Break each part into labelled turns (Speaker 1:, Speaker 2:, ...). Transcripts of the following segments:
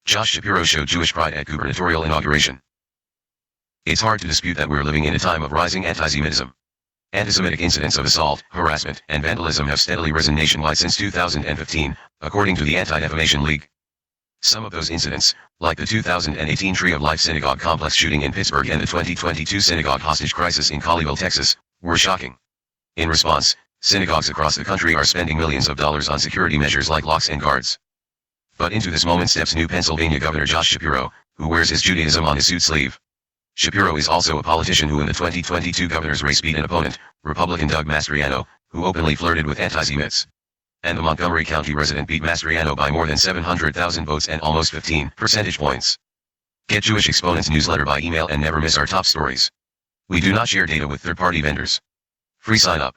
Speaker 1: Josh Shapiro showed Jewish pride at gubernatorial inauguration. It's hard to dispute that we're living in a time of rising anti-Semitism. Anti-Semitic incidents of assault, harassment, and vandalism have steadily risen nationwide since 2015, according to the Anti-Defamation League. Some of those incidents, like the 2018 Tree of Life Synagogue complex shooting in Pittsburgh and the 2022 synagogue hostage crisis in Colleyville, Texas, were shocking. In response, synagogues across the country are spending millions of dollars on security measures like locks and guards. But into this moment steps new Pennsylvania Governor Josh Shapiro, who wears his Judaism on his suit sleeve. Shapiro is also a politician who in the 2022 governor's race beat an opponent, Republican Doug Mastriano, who openly flirted with anti-Semites. And the Montgomery County resident beat Mastriano by more than 700,000 votes and almost 15 percentage points. Get Jewish Exponents newsletter by email and never miss our top stories. We do not share data with third-party vendors. Free sign-up.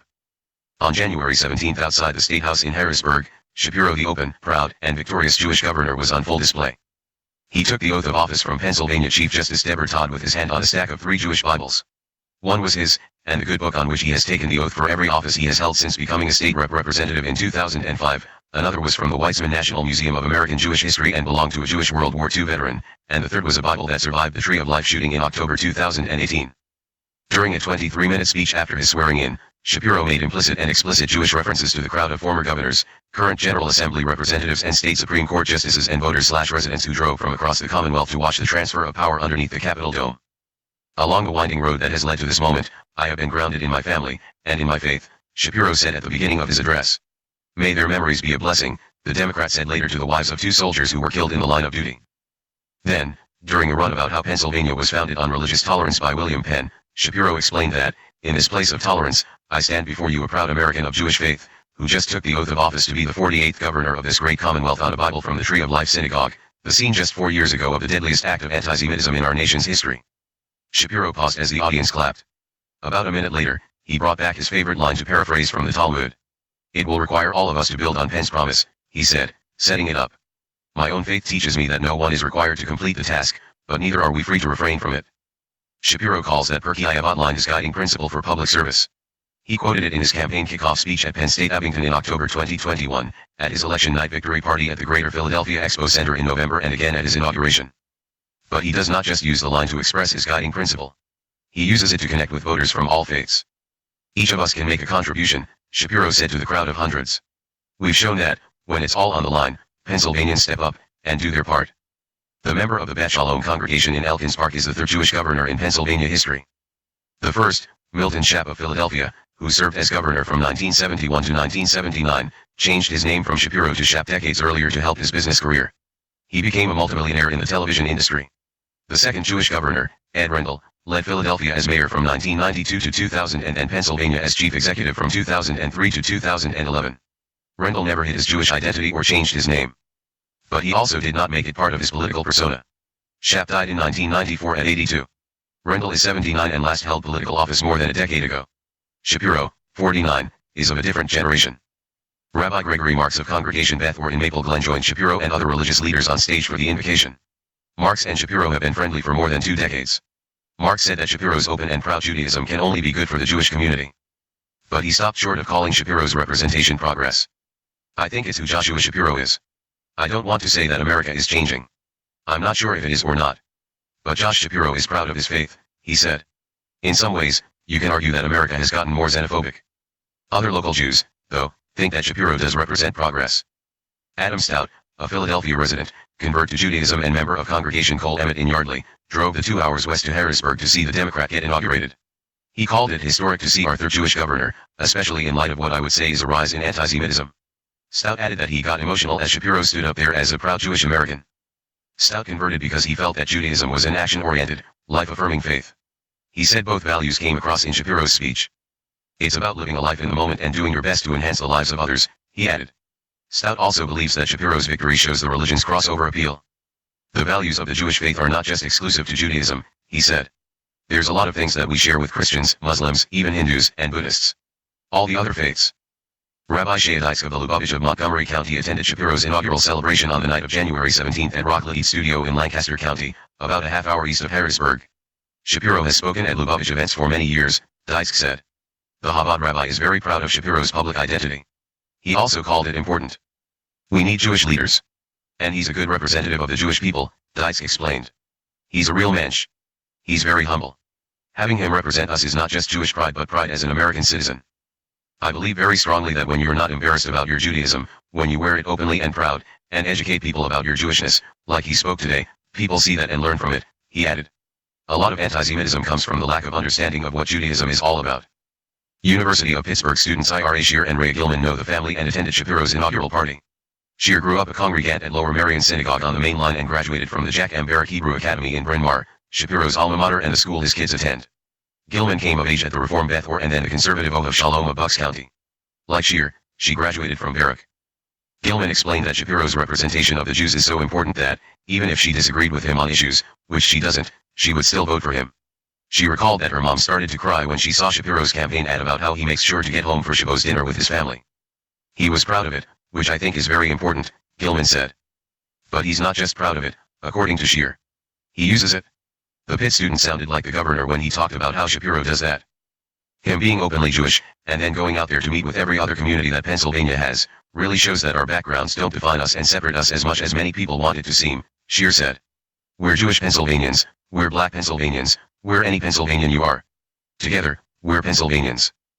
Speaker 1: On January 17 outside the State House in Harrisburg, Shapiro, the open, proud, and victorious Jewish governor, was on full display. He took the oath of office from Pennsylvania Chief Justice Deborah Todd with his hand on a stack of 3 Jewish Bibles. One was his, and the good book on which he has taken the oath for every office he has held since becoming a state representative in 2005, another was from the Weizmann National Museum of American Jewish History and belonged to a Jewish World War II veteran, and the third was a Bible that survived the Tree of Life shooting in October 2018. During a 23-minute speech after his swearing-in, Shapiro made implicit and explicit Jewish references to the crowd of former governors, current General Assembly representatives and state Supreme Court justices and voters/residents who drove from across the Commonwealth to watch the transfer of power underneath the Capitol dome. Along the winding road that has led to this moment, I have been grounded in my family, and in my faith, Shapiro said at the beginning of his address. May their memories be a blessing, the Democrat said later to the wives of 2 soldiers who were killed in the line of duty. Then, during a run about how Pennsylvania was founded on religious tolerance by William Penn, Shapiro explained that, in this place of tolerance, I stand before you a proud American of Jewish faith, who just took the oath of office to be the 48th governor of this great Commonwealth on a Bible from the Tree of Life Synagogue, the scene just 4 years ago of the deadliest act of anti-Semitism in our nation's history. Shapiro paused as the audience clapped. About a minute later, he brought back his favorite line to paraphrase from the Talmud. It will require all of us to build on Penn's promise, he said, setting it up. My own faith teaches me that no one is required to complete the task, but neither are we free to refrain from it. Shapiro calls that perky I have outlined his guiding principle for public service. He quoted it in his campaign kickoff speech at Penn State Abington in October 2021, at his election night victory party at the Greater Philadelphia Expo Center in November and again at his inauguration. But he does not just use the line to express his guiding principle. He uses it to connect with voters from all faiths. Each of us can make a contribution, Shapiro said to the crowd of hundreds. We've shown that, when it's all on the line, Pennsylvanians step up, and do their part. The member of the Beth Shalom congregation in Elkins Park is the 3rd Jewish governor in Pennsylvania history. The first, Milton Schaap of Philadelphia, who served as governor from 1971 to 1979, changed his name from Shapiro to Schaap decades earlier to help his business career. He became a multimillionaire in the television industry. The second Jewish governor, Ed Rendell, led Philadelphia as mayor from 1992 to 2000 and Pennsylvania as chief executive from 2003 to 2011. Rendell never hid his Jewish identity or changed his name. But he also did not make it part of his political persona. Schaap died in 1994 at 82. Rendell is 79 and last held political office more than a decade ago. Shapiro, 49, is of a different generation. Rabbi Gregory Marks of Congregation Beth Or in Maple Glen joined Shapiro and other religious leaders on stage for the invocation. Marks and Shapiro have been friendly for more than 2 decades. Marks said that Shapiro's open and proud Judaism can only be good for the Jewish community. But he stopped short of calling Shapiro's representation progress. I think it's who Joshua Shapiro is. I don't want to say that America is changing. I'm not sure if it is or not. But Josh Shapiro is proud of his faith, he said. In some ways, you can argue that America has gotten more xenophobic. Other local Jews, though, think that Shapiro does represent progress. Adam Stout, a Philadelphia resident, convert to Judaism and member of Congregation Cole Emmett in Yardley, drove the 2 hours west to Harrisburg to see the Democrat get inaugurated. He called it historic to see our 3rd Jewish governor, especially in light of what I would say is a rise in anti-Semitism. Stout added that he got emotional as Shapiro stood up there as a proud Jewish American. Stout converted because he felt that Judaism was an action-oriented, life-affirming faith. He said both values came across in Shapiro's speech. It's about living a life in the moment and doing your best to enhance the lives of others, he added. Stout also believes that Shapiro's victory shows the religion's crossover appeal. The values of the Jewish faith are not just exclusive to Judaism, he said. There's a lot of things that we share with Christians, Muslims, even Hindus, and Buddhists. All the other faiths. Rabbi Shapiro of the Lubavitch of Montgomery County attended Shapiro's inaugural celebration on the night of January 17 at Rockledge Studio in Lancaster County, about a half-hour east of Harrisburg. Shapiro has spoken at Lubavitch events for many years, Dysk said. The Chabad rabbi is very proud of Shapiro's public identity. He also called it important. We need Jewish leaders. And he's a good representative of the Jewish people, Deitz explained. He's a real mensch. He's very humble. Having him represent us is not just Jewish pride but pride as an American citizen. I believe very strongly that when you're not embarrassed about your Judaism, when you wear it openly and proud, and educate people about your Jewishness, like he spoke today, people see that and learn from it, he added. A lot of anti-Semitism comes from the lack of understanding of what Judaism is all about. University of Pittsburgh students Ira Shear and Ray Gilman know the family and attended Shapiro's inaugural party. Shear grew up a congregant at Lower Merion Synagogue on the Main Line and graduated from the Jack M. Barrack Hebrew Academy in Bryn Mawr, Shapiro's alma mater and the school his kids attend. Gilman came of age at the Reform Beth Or and then the conservative O of Shalom of Bucks County. Like Shear, she graduated from Barrack. Gilman explained that Shapiro's representation of the Jews is so important that, even if she disagreed with him on issues, which she doesn't, she would still vote for him. She recalled that her mom started to cry when she saw Shapiro's campaign ad about how he makes sure to get home for Shabbos dinner with his family. He was proud of it, which I think is very important, Gilman said. But he's not just proud of it, according to Shear. He uses it. The Pitt student sounded like the governor when he talked about how Shapiro does that. Him being openly Jewish, and then going out there to meet with every other community that Pennsylvania has, really shows that our backgrounds don't define us and separate us as much as many people want it to seem, Shear said. We're Jewish Pennsylvanians, we're Black Pennsylvanians, we're any Pennsylvanian you are. Together, we're Pennsylvanians.